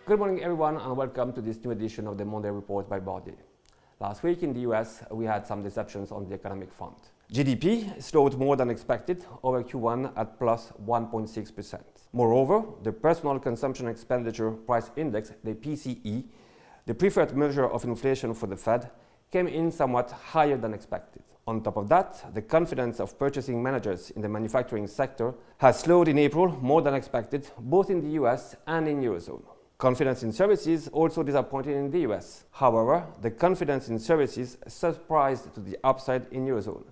Good morning everyone and welcome to this new edition of the Monday Report by Body. Last week in the US we had some deceptions on the economic front. GDP slowed more than expected over Q1 at plus 1.6%. Moreover, the Personal Consumption Expenditure Price Index, the PCE, the preferred measure of inflation for the Fed, came in somewhat higher than expected. On top of that, the confidence of purchasing managers in the manufacturing sector has slowed in April more than expected, both in the US and in Eurozone. Confidence in services also disappointed in the US. However, the confidence in services surprised to the upside in Eurozone.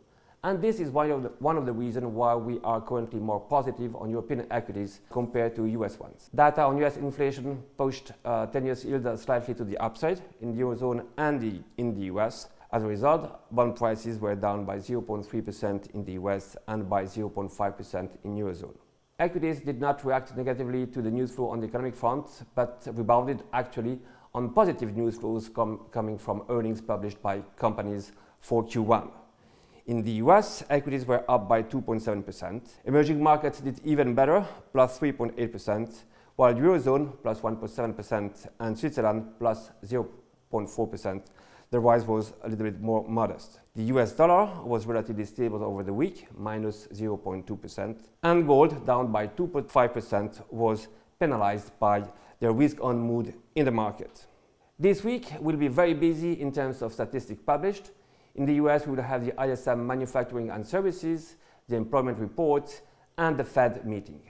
And this is one of the reasons why we are currently more positive on European equities compared to US ones. Data on US inflation pushed 10-year yield slightly to the upside in the Eurozone and in the US. As a result, bond prices were down by 0.3% in the US and by 0.5% in Eurozone. Equities did not react negatively to the news flow on the economic front, but rebounded actually on positive news flows coming from earnings published by companies for Q1. In the US, equities were up by 2.7%. Emerging markets did even better, plus 3.8%, while Eurozone plus 1.7% and Switzerland plus 0.4%. The rise was a little bit more modest. The US dollar was relatively stable over the week, minus 0.2%, and gold, down by 2.5%, was penalized by the risk-on mood in the market. This week will be very busy in terms of statistics published. In the US, we will have the ISM manufacturing and services, the employment report, and the Fed meeting.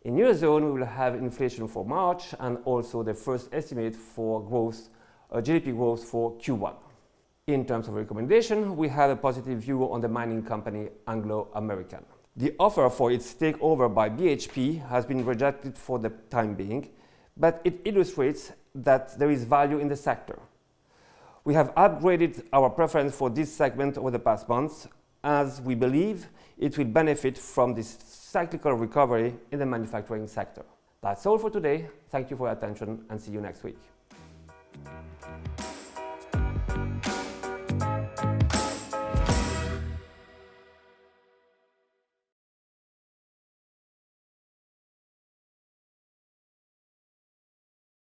In Eurozone, we will have inflation for March and also the first estimate for growth, GDP growth for Q1. In terms of recommendation, we have a positive view on the mining company Anglo American. The offer for its takeover by BHP has been rejected for the time being, but it illustrates that there is value in the sector. We have upgraded our preference for this segment over the past months, as we believe it will benefit from this cyclical recovery in the manufacturing sector. That's all for today. Thank you for your attention and see you next week.